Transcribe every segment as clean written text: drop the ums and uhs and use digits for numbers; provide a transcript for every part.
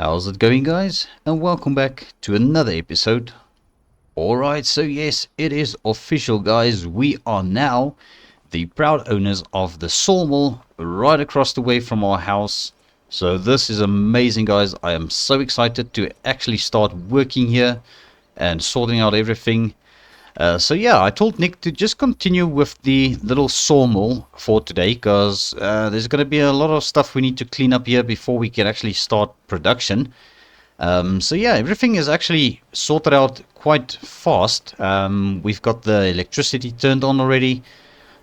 How's it going, guys? And welcome back to another episode. Alright, so yes, it is official, guys. We are now the proud owners of the sawmill right across the way from our house. So this is amazing, guys. I am so excited to actually start working here and sorting out everything. So yeah, I told Nick to just continue with the little sawmill for today, because there's going to be a lot of stuff we need to clean up here before we can actually start production. So yeah, everything is actually sorted out quite fast. We've got the electricity turned on already,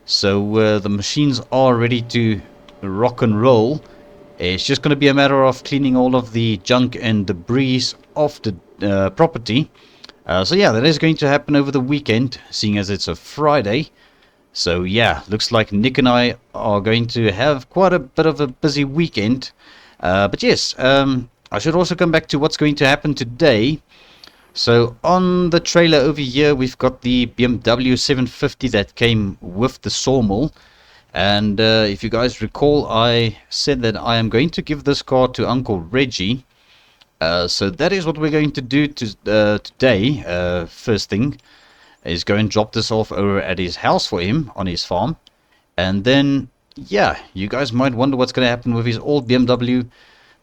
so the machines are ready to rock and roll. It's just going to be a matter of cleaning all of the junk and debris off the property. So yeah, that is going to happen over the weekend, seeing as it's a Friday. So yeah, looks like Nick and I are going to have quite a bit of a busy weekend. But yes, I should also come back to what's going to happen today. So on the trailer over here, we've got the BMW 750 that came with the sawmill. And if you guys recall, I said that I am going to give this car to Uncle Reggie. So that is what we're going to do today. First thing is go and drop this off over at his house for him on his farm. And then, yeah, you guys might wonder what's going to happen with his old BMW.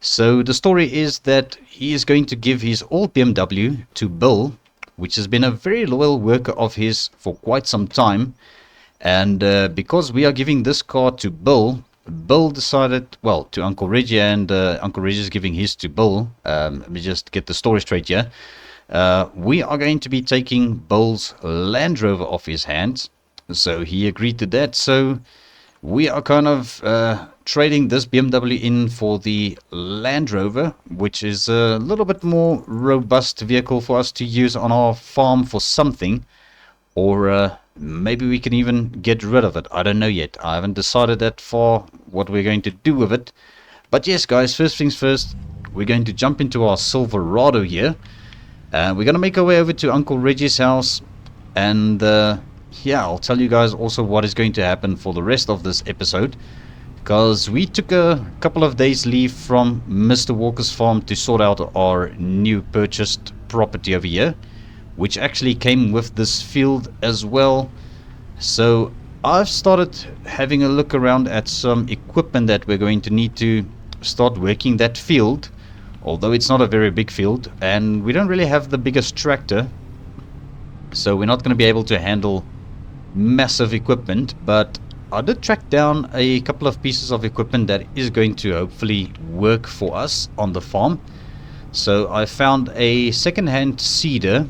So the story is that he is going to give his old BMW to Bill, which has been a very loyal worker of his for quite some time. And because we are giving this car to Bill decided, well, to Uncle Reggie, and Uncle Reggie is giving his to Bill. Let me just get the story straight here. We are going to be taking Bill's Land Rover off his hands. So he agreed to that. So we are kind of trading this BMW in for the Land Rover, which is a little bit more robust vehicle for us to use on our farm for something. Or maybe we can even get rid of it. I don't know yet. I haven't decided that for what we're going to do with it. But yes, guys, first things first, we're going to jump into our Silverado here. We're going to make our way over to Uncle Reggie's house. And yeah, I'll tell you guys also what is going to happen for the rest of this episode. Because we took a couple of days leave from Mr. Walker's farm to sort out our new purchased property over here, which actually came with this field as well. So I've started having a look around at some equipment that we're going to need to start working that field, although it's not a very big field and we don't really have the biggest tractor, so we're not going to be able to handle massive equipment. But I did track down a couple of pieces of equipment that is going to hopefully work for us on the farm. So I found a second-hand seeder.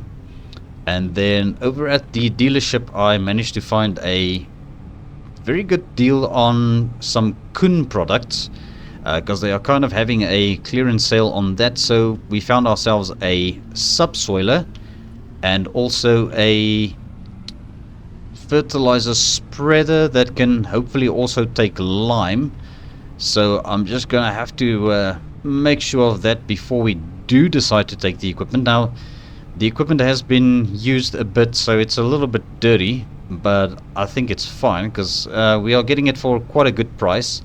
And then over at the dealership, I managed to find a very good deal on some Kuhn products, because they are kind of having a clearance sale on that. So we found ourselves a subsoiler and also a fertilizer spreader that can hopefully also take lime. So I'm just going to have to make sure of that before we do decide to take the equipment. Now, the equipment has been used a bit, so it's a little bit dirty, but I think it's fine because we are getting it for quite a good price,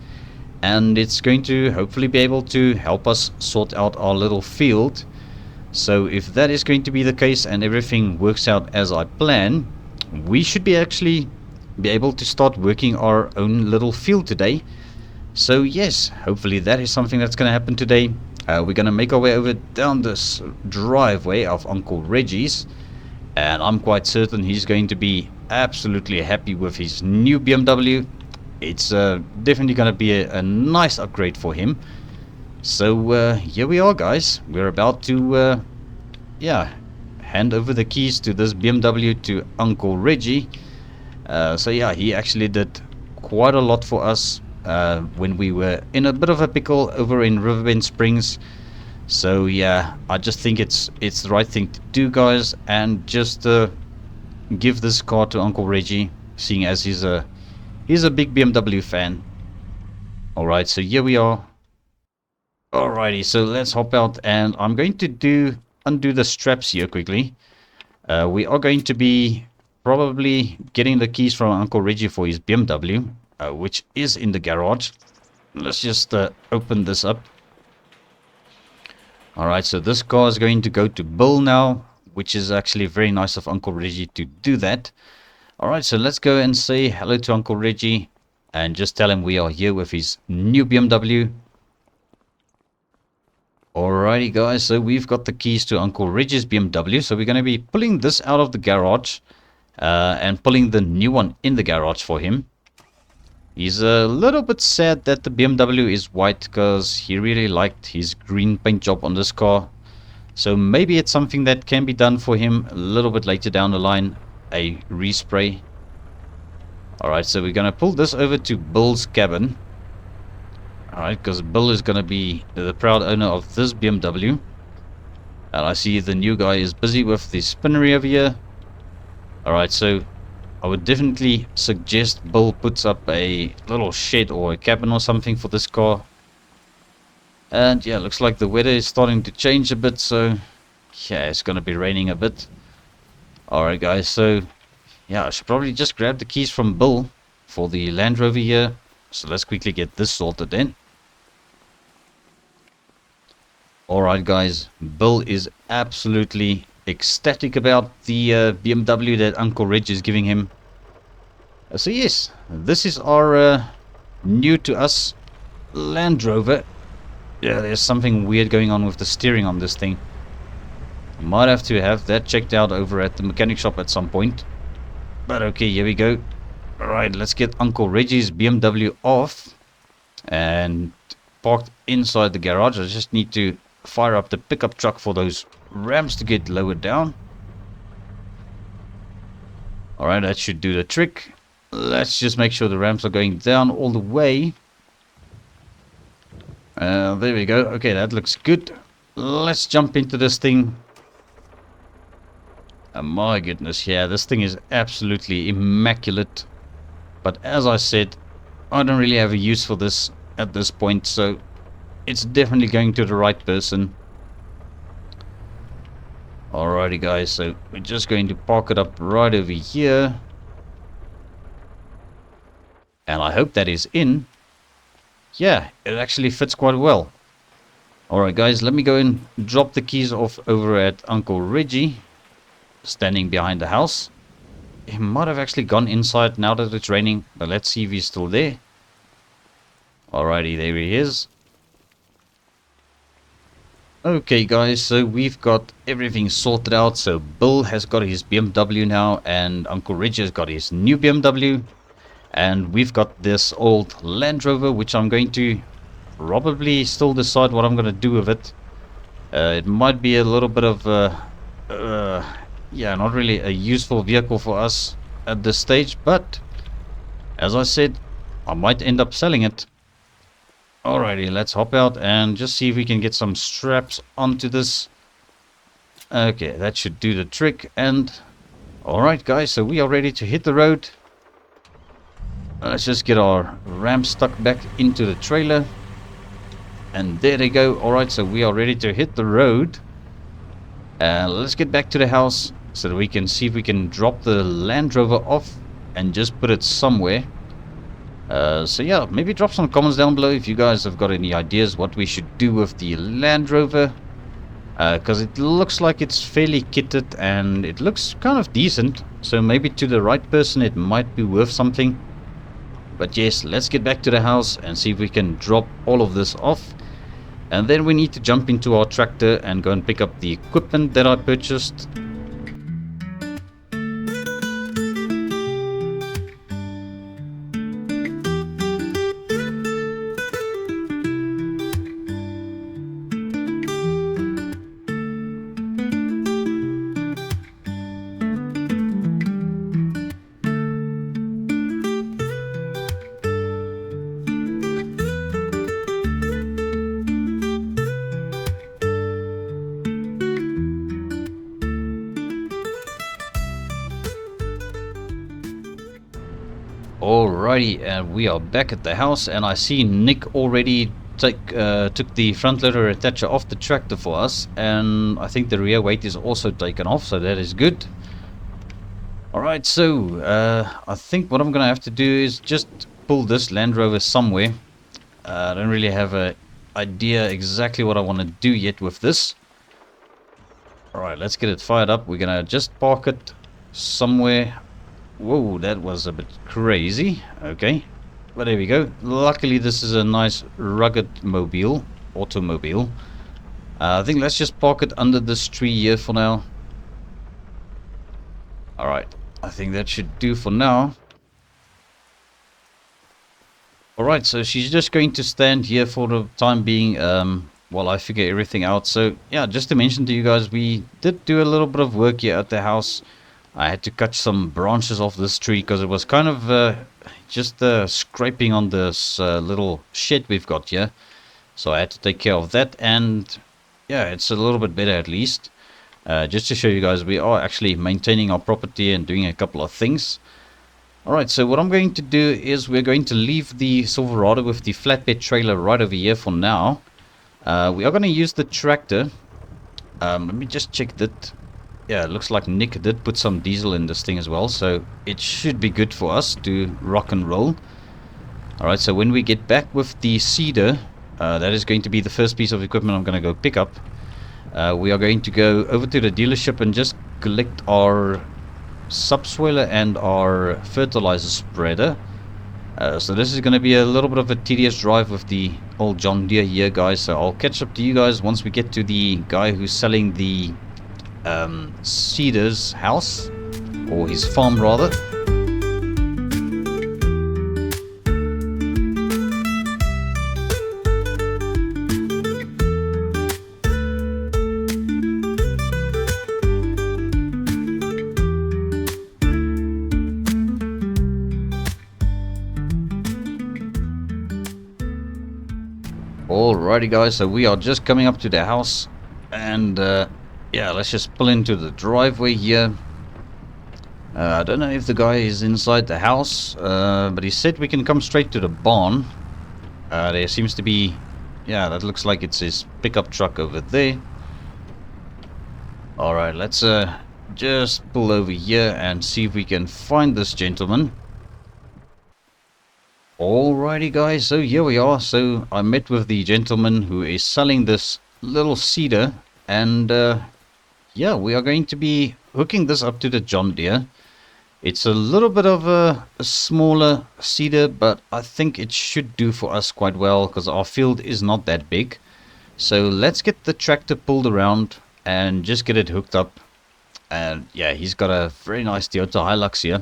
and it's going to hopefully be able to help us sort out our little field. So if that is going to be the case and everything works out as I plan, we should actually be able to start working our own little field today. So yes, hopefully that is something that's going to happen today. We're going to make our way over down this driveway of Uncle Reggie's, and I'm quite certain he's going to be absolutely happy with his new BMW. It's definitely going to be a nice upgrade for him. So here we are, guys. We're about to yeah, hand over the keys to this BMW to Uncle Reggie. So yeah, he actually did quite a lot for us when we were in a bit of a pickle over in Riverbend Springs. So yeah, I just think it's the right thing to do, guys, and just give this car to Uncle Reggie, seeing as he's a big BMW fan. Alright, so here we are. Alrighty, so let's hop out, and I'm going to undo the straps here quickly. We are going to be probably getting the keys from Uncle Reggie for his BMW, which is in the garage. Let's just open this up. Alright, so this car is going to go to Bill now, which is actually very nice of Uncle Reggie to do that. Alright, so let's go and say hello to Uncle Reggie and just tell him we are here with his new BMW. Alrighty guys, so we've got the keys to Uncle Reggie's BMW, so we're going to be pulling this out of the garage and pulling the new one in the garage for him. He's a little bit sad that the BMW is white because he really liked his green paint job on this car. So maybe it's something that can be done for him a little bit later down the line, a respray. Alright, so we're going to pull this over to Bill's cabin. Alright, because Bill is going to be the proud owner of this BMW. And I see the new guy is busy with the spinnery over here. Alright, so I would definitely suggest Bill puts up a little shed or a cabin or something for this car. And yeah, looks like the weather is starting to change a bit, so yeah, it's going to be raining a bit. Alright guys, so yeah, I should probably just grab the keys from Bill for the Land Rover here. So let's quickly get this sorted then. Alright guys, Bill is absolutely ecstatic about the BMW that Uncle Reg is giving him. So yes, this is our new to us Land Rover. Yeah, there's something weird going on with the steering on this thing. Might have to have that checked out over at the mechanic shop at some point. But okay, here we go. Alright, let's get Uncle Reggie's BMW off and parked inside the garage. I just need to fire up the pickup truck for those ramps to get lowered down. Alright, that should do the trick. Let's just make sure the ramps are going down all the way. There we go. Okay, that looks good. Let's jump into this thing. My goodness, yeah, this thing is absolutely immaculate. But as I said, I don't really have a use for this at this point, so it's definitely going to the right person. Alrighty guys, so we're just going to park it up right over here. And I hope that is in. Yeah, it actually fits quite well. Alright guys, let me go and drop the keys off over at Uncle Reggie, standing behind the house. He might have actually gone inside now that it's raining, but let's see if he's still there. Alrighty, there he is. Okay guys, so we've got everything sorted out. So Bill has got his BMW now, and Uncle Reggie has got his new BMW. And we've got this old Land Rover, which I'm going to probably still decide what I'm going to do with it. It might be a little bit of yeah, not really a useful vehicle for us at this stage, but as I said, I might end up selling it. Alrighty, let's hop out and just see if we can get some straps onto this. Okay, that should do the trick. And alright guys, so we are ready to hit the road. Let's just get our ramp stuck back into the trailer. And there they go. Alright, so we are ready to hit the road. Let's get back to the house so that we can see if we can drop the Land Rover off and just put it somewhere. So yeah, maybe drop some comments down below if you guys have got any ideas what we should do with the Land Rover. Because it looks like it's fairly kitted and it looks kind of decent. So maybe to the right person it might be worth something. But yes, let's get back to the house and see if we can drop all of this off. And then we need to jump into our tractor and go and pick up the equipment that I purchased. Alrighty, and we are back at the house, and I see Nick already took the front loader attacher off the tractor for us, and I think the rear weight is also taken off, so that is good. Alright, so I think what I'm gonna have to do is just pull this Land Rover somewhere. I don't really have a idea exactly what I want to do yet with this. Alright, let's get it fired up. We're gonna just park it somewhere. Whoa, that was a bit crazy. Okay, but there we go. Luckily this is a nice rugged automobile. I think let's just park it under this tree here for now. Alright, I think that should do for now. Alright, so she's just going to stand here for the time being while I figure everything out. So yeah, just to mention to you guys, we did do a little bit of work here at the house. I had to cut some branches off this tree because it was kind of just scraping on this little shed we've got here. So I had to take care of that, and yeah, it's a little bit better at least. Just to show you guys, we are actually maintaining our property and doing a couple of things. Alright, so what I'm going to do is we're going to leave the Silverado with the flatbed trailer right over here for now. We are going to use the tractor. Let me just check that. Yeah, it looks like Nick did put some diesel in this thing as well, so it should be good for us to rock and roll. Alright, so when we get back with the seeder, that is going to be the first piece of equipment I'm going to go pick up. We are going to go over to the dealership and just collect our subsoiler and our fertilizer spreader. So this is going to be a little bit of a tedious drive with the old John Deere here, guys. So I'll catch up to you guys once we get to the guy who's selling the Cedar's house, or his farm rather. Alrighty guys, so we are just coming up to the house, and yeah, let's just pull into the driveway here. I don't know if the guy is inside the house, but he said we can come straight to the barn. There seems to be, yeah, that looks like it's his pickup truck over there. Alright, let's just pull over here and see if we can find this gentleman. Alrighty guys, so here we are. So I met with the gentleman who is selling this little cedar, and yeah, we are going to be hooking this up to the John Deere. It's a little bit of a smaller cedar, but I think it should do for us quite well because our field is not that big. So let's get the tractor pulled around and just get it hooked up. And yeah, he's got a very nice Toyota Hilux here.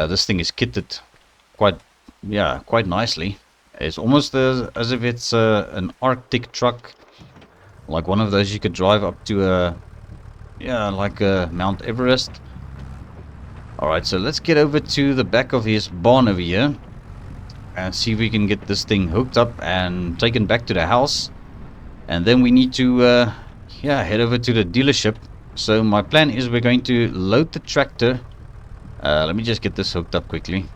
This thing is kitted quite nicely. It's almost as if it's an Arctic truck, like one of those you could drive up to like Mount Everest. Alright, so let's get over to the back of his barn over here and see if we can get this thing hooked up and taken back to the house. And then we need to head over to the dealership. So my plan is we're going to load the tractor. Let me just get this hooked up quickly.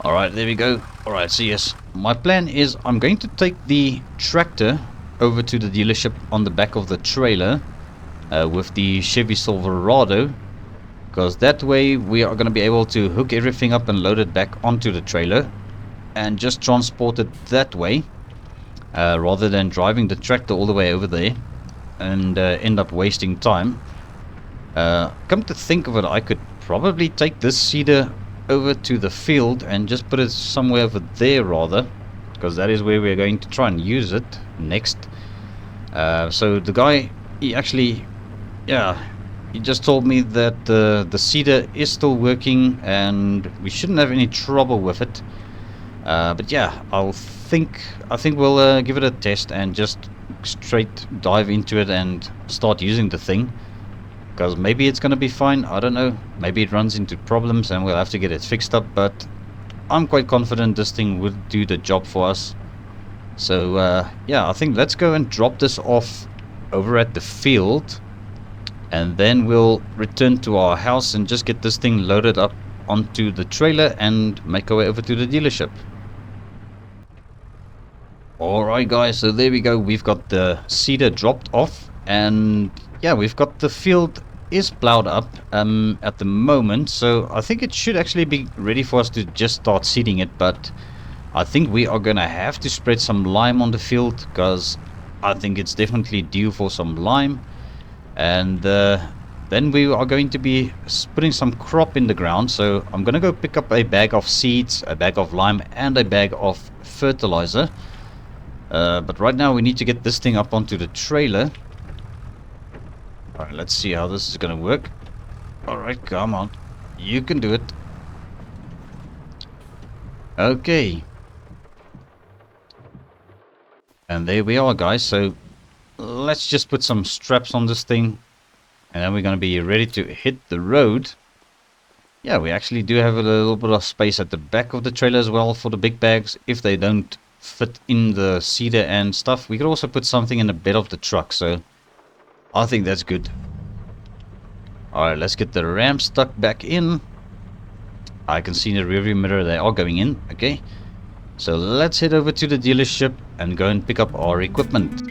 Alright, there we go. Alright, so yes, my plan is I'm going to take the tractor over to the dealership on the back of the trailer with the Chevy Silverado, because that way we are going to be able to hook everything up and load it back onto the trailer and just transport it that way, rather than driving the tractor all the way over there and end up wasting time. Come to think of it, I could probably take this cedar over to the field and just put it somewhere over there rather, because that is where we're going to try and use it next. So the guy, he actually, he just told me that the cedar is still working and we shouldn't have any trouble with it. But yeah, I think we'll give it a test and just straight dive into it and start using the thing. Because maybe it's going to be fine, I don't know. Maybe it runs into problems and we'll have to get it fixed up, but I'm quite confident this thing will do the job for us. So yeah, I think let's go and drop this off over at the field, and then we'll return to our house and just get this thing loaded up onto the trailer and make our way over to the dealership. Alright guys, so there we go. We've got the cedar dropped off, and yeah, we've got the field is plowed up at the moment, so I think it should actually be ready for us to just start seeding it. But I think we are gonna have to spread some lime on the field, because I think it's definitely due for some lime. And then we are going to be putting some crop in the ground. So I'm gonna go pick up a bag of seeds, a bag of lime, and a bag of fertilizer. But right now we need to get this thing up onto the trailer. Alright, let's see how this is gonna work. Alright, come on. You can do it. Okay. And there we are, guys. So let's just put some straps on this thing. And then we're going to be ready to hit the road. Yeah, we actually do have a little bit of space at the back of the trailer as well for the big bags. If they don't fit in the cedar and stuff. We could also put something in the bed of the truck. So I think that's good. Alright, let's get the ram stuck back in. I can see in the rearview mirror they are going in. Okay. So let's head over to the dealership and go and pick up our equipment.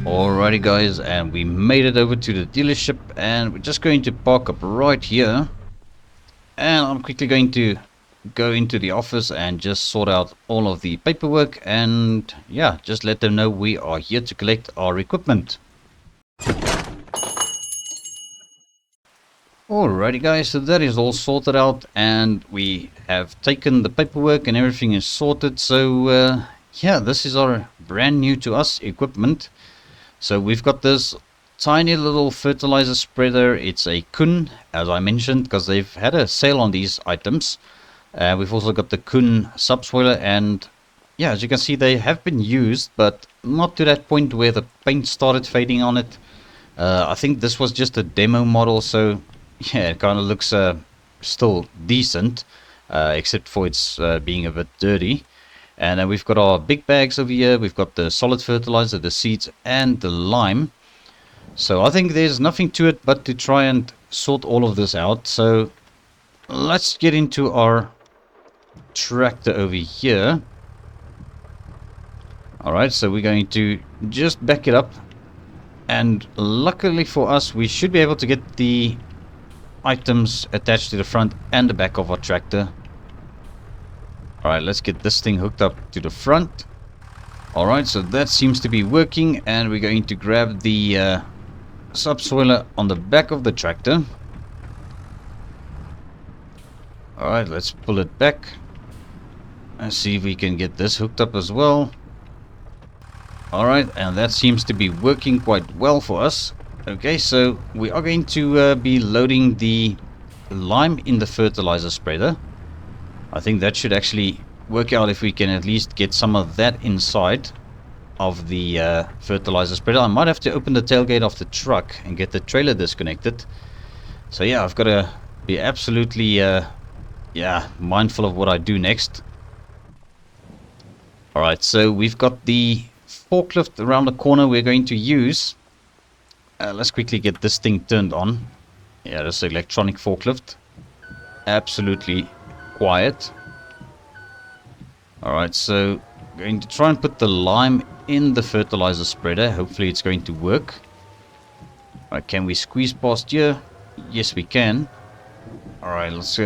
Alrighty guys, and we made it over to the dealership, and we're just going to park up right here. And I'm quickly going to go into the office and just sort out all of the paperwork, and yeah, just let them know we are here to collect our equipment. Alrighty guys, so that is all sorted out, and we have taken the paperwork and everything is sorted. So yeah, this is our brand new to us equipment. So we've got this tiny little fertilizer spreader. It's a Kun, as I mentioned, because they've had a sale on these items. We've also got the Kun subsoiler, and yeah, as you can see, they have been used, but not to that point where the paint started fading on it. I think this was just a demo model, so yeah, it kind of looks still decent, except for its being a bit dirty. And then we've got our big bags over here. We've got the solid fertilizer, the seeds, and the lime. So I think there's nothing to it but to try and sort all of this out. So let's get into our tractor over here. Alright, so we're going to just back it up. And luckily for us, we should be able to get the items attached to the front and the back of our tractor. Alright, let's get this thing hooked up to the front. Alright, so that seems to be working, and we're going to grab the subsoiler on the back of the tractor. Alright, let's pull it back and see if we can get this hooked up as well. Alright, and that seems to be working quite well for us. Okay, so we are going to be loading the lime in the fertilizer spreader. I think that should actually work out if we can at least get some of that inside of the fertilizer spreader. I might have to open the tailgate of the truck and get the trailer disconnected. So yeah, I've got to be absolutely mindful of what I do next. Alright, so we've got the forklift around the corner we're going to use. Let's quickly get this thing turned on. Yeah, this electronic forklift. Absolutely quiet. Alright, so going to try and put the lime in the fertilizer spreader. Hopefully it's going to work. Alright, can we squeeze past here? Yes, we can. Alright, let's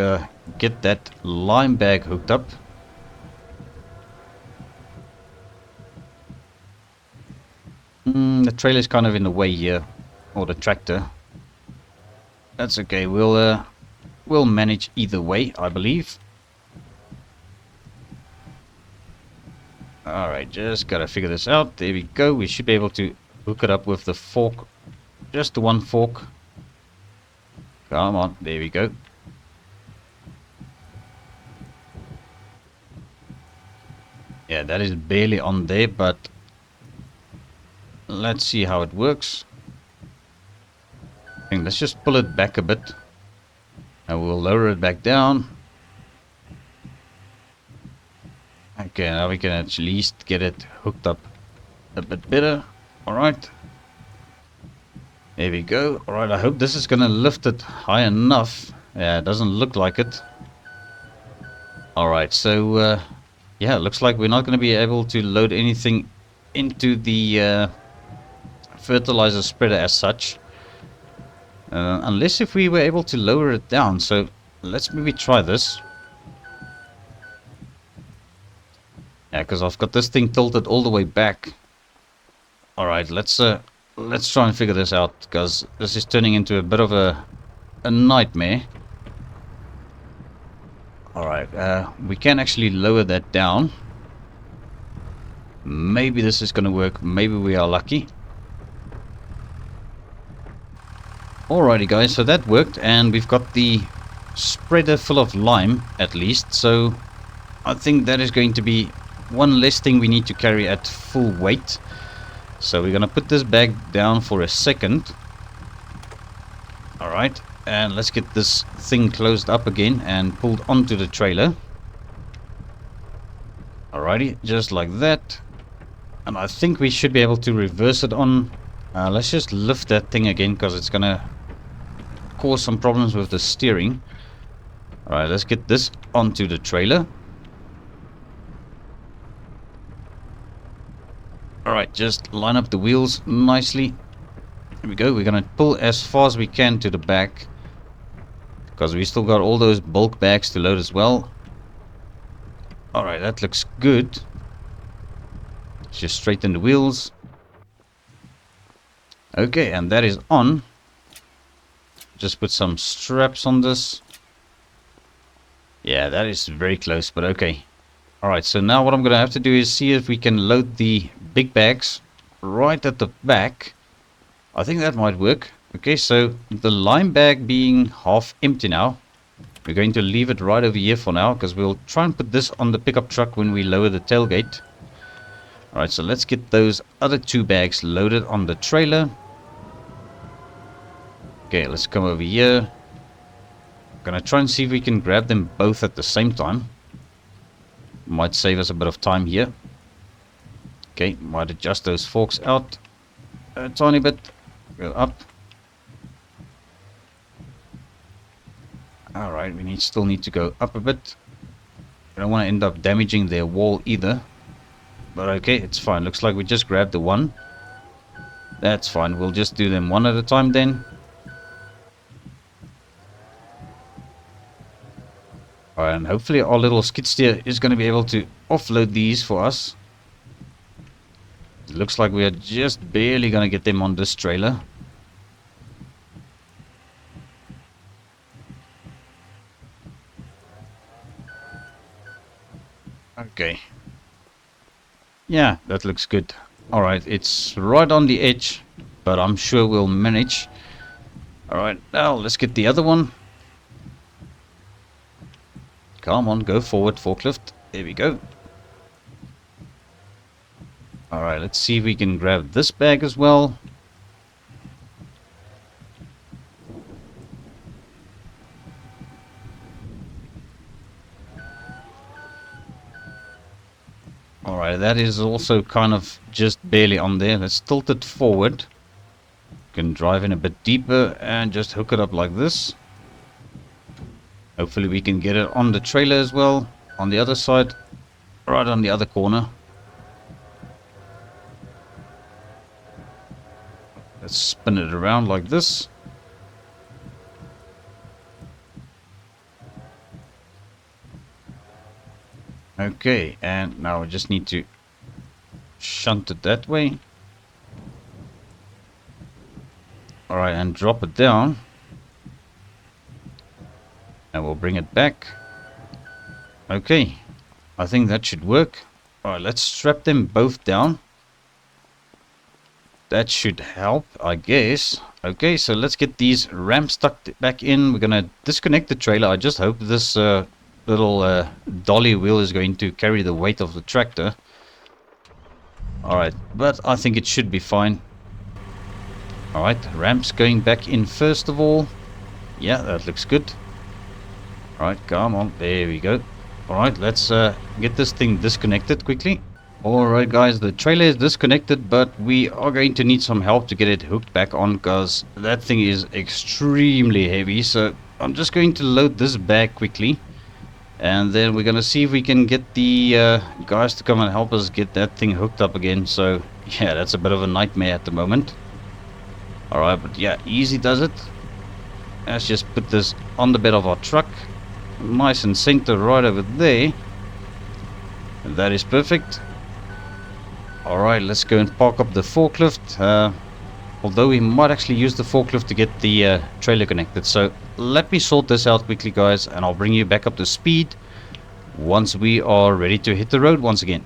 get that lime bag hooked up. The trailer's kind of in the way here, or the tractor. That's okay, we'll manage either way, I believe. Alright, just gotta figure this out. There we go. We should be able to hook it up with the fork. Just the one fork. Come on, there we go. Yeah, that is barely on there, but let's see how it works. I think let's just pull it back a bit. And we'll lower it back down. Okay, now we can at least get it hooked up a bit better. Alright. There we go. Alright, I hope this is going to lift it high enough. Yeah, it doesn't look like it. Alright, so yeah, it looks like we're not going to be able to load anything into the fertilizer spreader as such. Unless if we were able to lower it down. So let's maybe try this. Yeah, because I've got this thing tilted all the way back. Alright, let's try and figure this out, because this is turning into a bit of a nightmare. Alright, we can actually lower that down. Maybe this is going to work. Maybe we are lucky. Alrighty guys, so that worked, and we've got the spreader full of lime at least. So I think that is going to be one less thing we need to carry at full weight. So we're going to put this bag down for a second. Alright, and let's get this thing closed up again and pulled onto the trailer. Alrighty, just like that. And I think we should be able to reverse it on. Let's just lift that thing again, because it's going to cause some problems with the steering. Alright, let's get this onto the trailer. Alright, just line up the wheels nicely. Here we go. We're going to pull as far as we can to the back, because we still got all those bulk bags to load as well. Alright, that looks good. Let's just straighten the wheels. Okay, and that is on. Just put some straps on this. Yeah, that is very close, but okay. Alright, so now what I'm going to have to do is see if we can load the big bags right at the back. I think that might work. Okay, so the lime bag being half empty now, we're going to leave it right over here for now, because we'll try and put this on the pickup truck when we lower the tailgate. Alright, so let's get those other two bags loaded on the trailer. Okay, let's come over here. I'm gonna try and see if we can grab them both at the same time. Might save us a bit of time here. Okay, might adjust those forks out a tiny bit. Go up. Alright, we still need to go up a bit. I don't want to end up damaging their wall either. But okay, it's fine. Looks like we just grabbed the one. That's fine. We'll just do them one at a time then. Alright, and hopefully our little skid steer is going to be able to offload these for us. It looks like we are just barely going to get them on this trailer. Okay. Yeah, that looks good. Alright, it's right on the edge, but I'm sure we'll manage. Alright, now let's get the other one. Come on, go forward, forklift. There we go. Alright, let's see if we can grab this bag as well. Alright, that is also kind of just barely on there. Let's tilt it forward. Can drive in a bit deeper and just hook it up like this. Hopefully we can get it on the trailer as well. On the other side. Right on the other corner. Let's spin it around like this. Okay, and now we just need to shunt it that way. Alright, and drop it down. And we'll bring it back. Okay, I think that should work. Alright, let's strap them both down. That should help, I guess. Okay, so let's get these ramps stuck back in. We're gonna disconnect the trailer. I just hope this little dolly wheel is going to carry the weight of the tractor. Alright, but I think it should be fine. Alright, ramps going back in first of all. Yeah, that looks good. Alright, come on, there we go. Alright, let's get this thing disconnected quickly. Alright guys, the trailer is disconnected, but we are going to need some help to get it hooked back on, because that thing is extremely heavy. So I'm just going to load this back quickly, and then we're going to see if we can get the guys to come and help us get that thing hooked up again. So yeah, that's a bit of a nightmare at the moment. Alright, but yeah, easy does it. Let's just put this on the bed of our truck, nice and center right over there. That is perfect. Alright, let's go and park up the forklift. Although we might actually use the forklift to get the trailer connected. So let me sort this out quickly, guys, and I'll bring you back up to speed once we are ready to hit the road once again.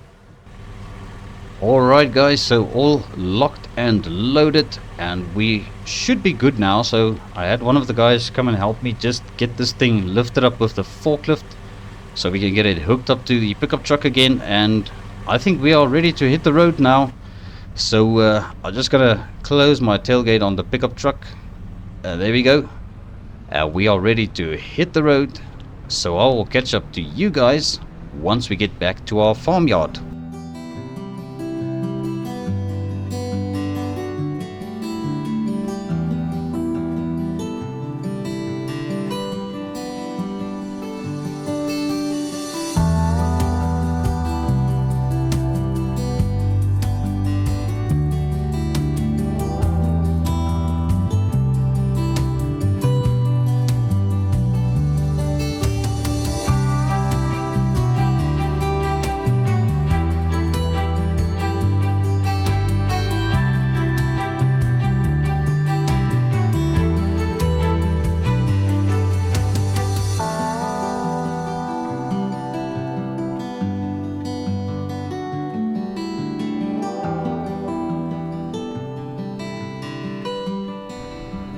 Alright guys, so all locked and loaded, and we should be good now. So I had one of the guys come and help me just get this thing lifted up with the forklift, so we can get it hooked up to the pickup truck again, and I think we are ready to hit the road now. So I just gotta close my tailgate on the pickup truck. There we go. We are ready to hit the road. So I will catch up to you guys once we get back to our farmyard.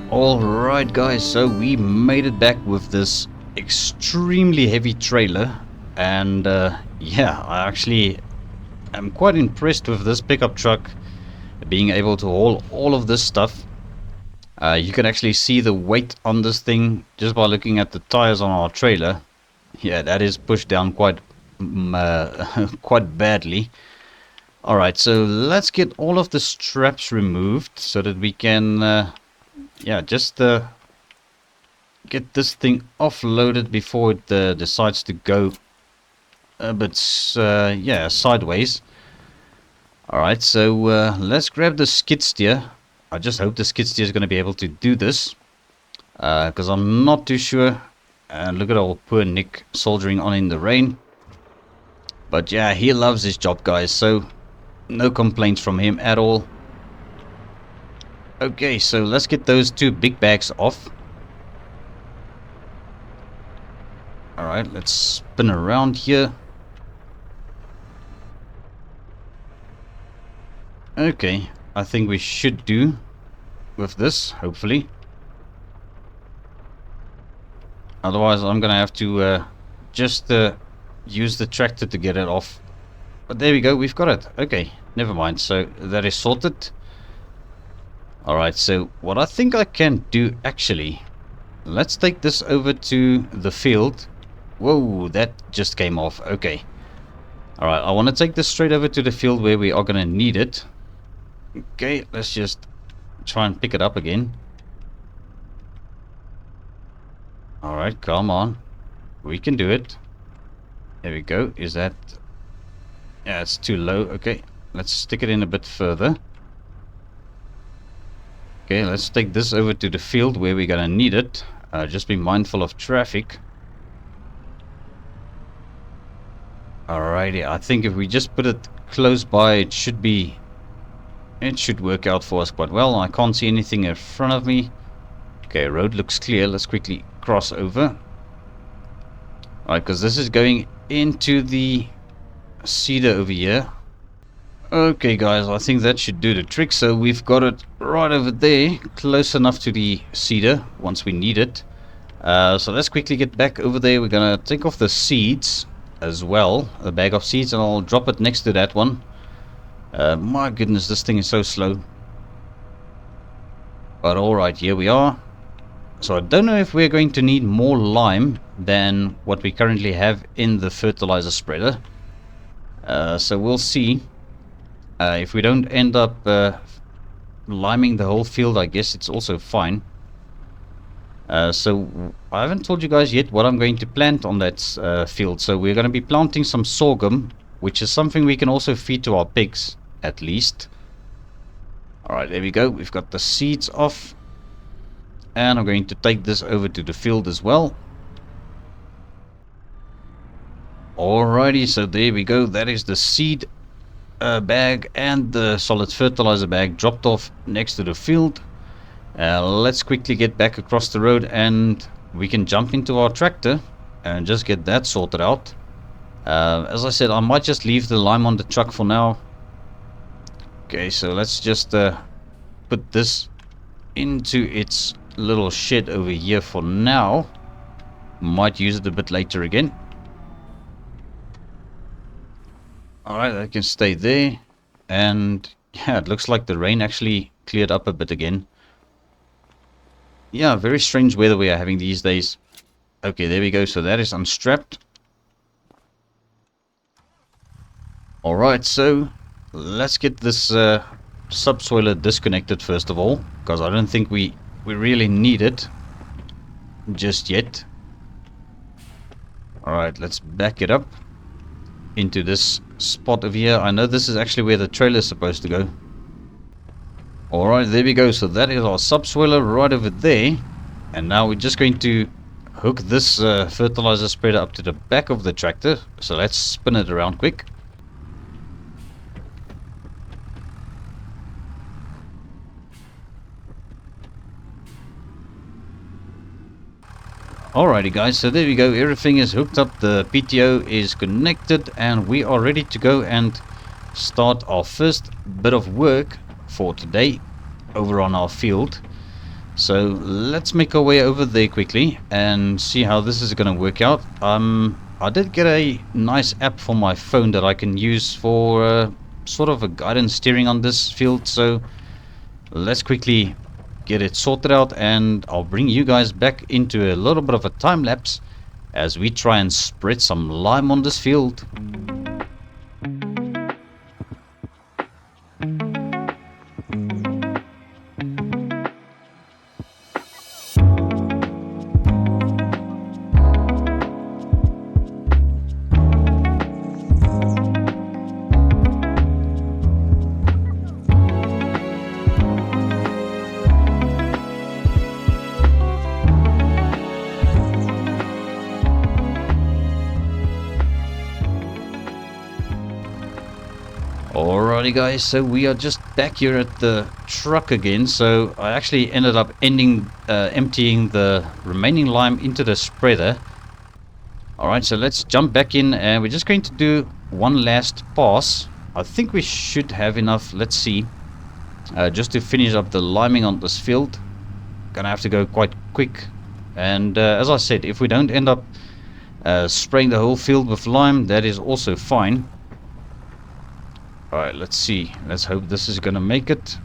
Alright guys, so we made it back with this extremely heavy trailer, and yeah, I actually am quite impressed with this pickup truck being able to haul all of this stuff. You can actually see the weight on this thing just by looking at the tires on our trailer. Yeah, that is pushed down quite quite badly. Alright, so let's get all of the straps removed so that we can yeah, just get this thing offloaded before it decides to go a bit yeah, sideways. Alright, so let's grab the skid steer. I just hope the skid steer is going to be able to do this, because I'm not too sure. And look at old poor Nick soldiering on in the rain. But yeah, he loves his job, guys, so no complaints from him at all. Okay, so let's get those two big bags off. Alright, let's spin around here. Okay, I think we should do with this, hopefully. Otherwise, I'm gonna have to just use the tractor to get it off. But there we go, we've got it. Okay, never mind. So that is sorted. Alright, so what I think I can do actually, let's take this over to the field. Whoa, that just came off. Okay. Alright, I want to take this straight over to the field where we are going to need it. Okay, let's just try and pick it up again. Alright, come on. We can do it. There we go. Is that... yeah, it's too low. Okay, let's stick it in a bit further. Okay, let's take this over to the field where we're gonna need it. Just be mindful of traffic. Alrighty, I think if we just put it close by, it should work out for us quite well. I can't see anything in front of me. Okay, road looks clear. Let's quickly cross over. Alright, because this is going into the cedar over here. Okay guys, I think that should do the trick. So we've got it right over there, close enough to the cedar once we need it. So let's quickly get back over there. We're gonna take off the seeds as well, a bag of seeds, and I'll drop it next to that one. My goodness, this thing is so slow. But alright, here we are. So I don't know if we're going to need more lime than what we currently have in the fertilizer spreader. So we'll see. If we don't end up liming the whole field, I guess it's also fine. So I haven't told you guys yet what I'm going to plant on that field. So we're going to be planting some sorghum, which is something we can also feed to our pigs, at least. Alright, there we go. We've got the seeds off. And I'm going to take this over to the field as well. Alrighty, so there we go. That is the seed bag and the solid fertilizer bag dropped off next to the field. Let's quickly get back across the road and we can jump into our tractor and just get that sorted out. As I said, I might just leave the lime on the truck for now. Okay, so let's just put this into its little shed over here for now. Might use it a bit later again. Alright, that can stay there. And yeah, it looks like the rain actually cleared up a bit again. Yeah, very strange weather we are having these days. Okay, there we go. So that is unstrapped. Alright, so let's get this subsoiler disconnected first of all, because I don't think we really need it just yet. Alright, let's back it up into this spot over here. I know this is actually where the trailer is supposed to go. Alright, there we go. So that is our subsoiler right over there. And now we're just going to hook this fertilizer spreader up to the back of the tractor. So let's spin it around quick. Alrighty guys, so there we go. Everything is hooked up. The PTO is connected and we are ready to go and start our first bit of work for today over on our field. So let's make our way over there quickly and see how this is going to work out. I did get a nice app for my phone that I can use for sort of a guidance steering on this field. So let's quickly get it sorted out and I'll bring you guys back into a little bit of a time lapse as we try and spread some lime on this field. Alrighty guys, so we are just back here at the truck again. So I actually ended up emptying the remaining lime into the spreader. Alright, so let's jump back in and we're just going to do one last pass. I think we should have enough, let's see, just to finish up the liming on this field. Gonna have to go quite quick. And as I said, if we don't end up spraying the whole field with lime, that is also fine. Alright, let's see. Let's hope this is gonna make it.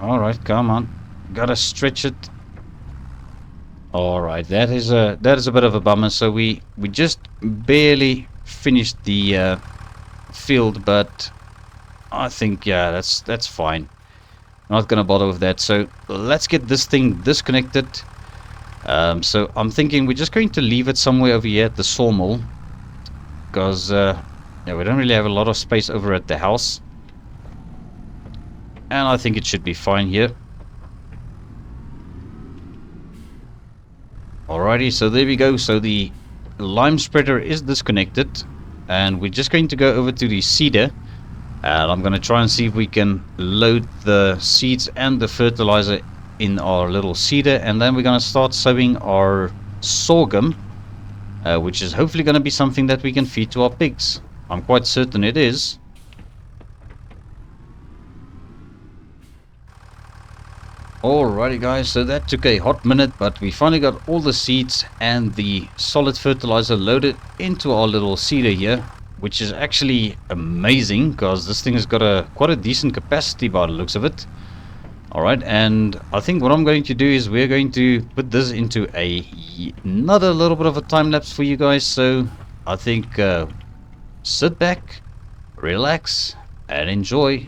Alright, come on. Gotta stretch it. Alright, that is a bit of a bummer. So we just barely finished the field, but I think yeah, that's fine. Not gonna bother with that. So let's get this thing disconnected. So I'm thinking we're just going to leave it somewhere over here at the sawmill, because yeah, we don't really have a lot of space over at the house. And I think it should be fine here. Alrighty, so there we go. So the lime spreader is disconnected. And we're just going to go over to the seeder. And I'm going to try and see if we can load the seeds and the fertilizer in our little seeder. And then we're going to start sowing our sorghum. Which is hopefully going to be something that we can feed to our pigs. I'm quite certain it is. Alrighty guys, so that took a hot minute, but we finally got all the seeds and the solid fertilizer loaded into our little seeder here, which is actually amazing because this thing has got quite a decent capacity by the looks of it. Alright, and I think what I'm going to do is we're going to put this into another little bit of a time lapse for you guys. So I think sit back, relax, and enjoy.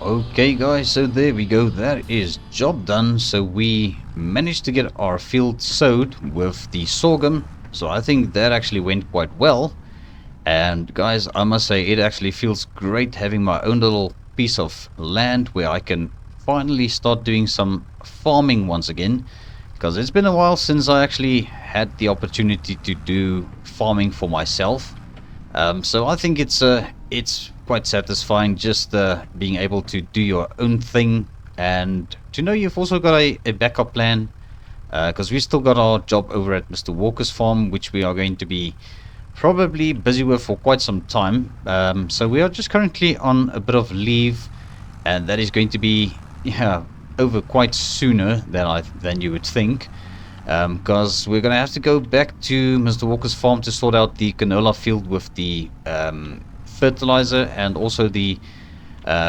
Okay guys, so there we go, that is job done. So we managed to get our field sowed with the sorghum, so I think that actually went quite well. And guys, I must say it actually feels great having my own little piece of land where I can finally start doing some farming once again, because it's been a while since I actually had the opportunity to do farming for myself. So I think it's quite satisfying just being able to do your own thing, and to know you've also got a backup plan because we still got our job over at Mr. Walker's farm, which we are going to be probably busy with for quite some time. So we are just currently on a bit of leave, and that is going to be over quite sooner than you would think, because we're going to have to go back to Mr. Walker's farm to sort out the canola field with the fertilizer and also the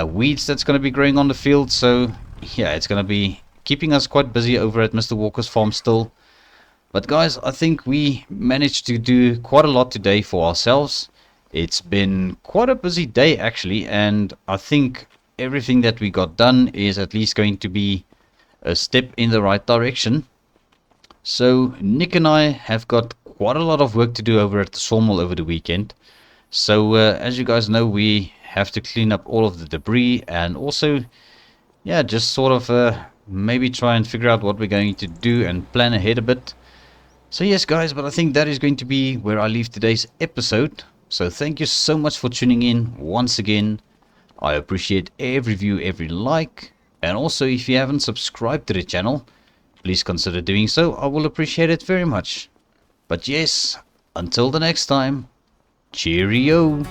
weeds that's going to be growing on the field. So yeah, it's going to be keeping us quite busy over at Mr. Walker's farm still. But guys, I think we managed to do quite a lot today for ourselves. It's been quite a busy day actually, and I think everything that we got done is at least going to be a step in the right direction. So Nick and I have got quite a lot of work to do over at the sawmill over the weekend. So as you guys know, we have to clean up all of the debris, and also yeah, just sort of maybe try and figure out what we're going to do and plan ahead a bit. So yes guys, but I think that is going to be where I leave today's episode. So thank you so much for tuning in once again. I appreciate every view, every like, and also if you haven't subscribed to the channel, please consider doing so. I will appreciate it very much. But yes, until the next time, cheerio.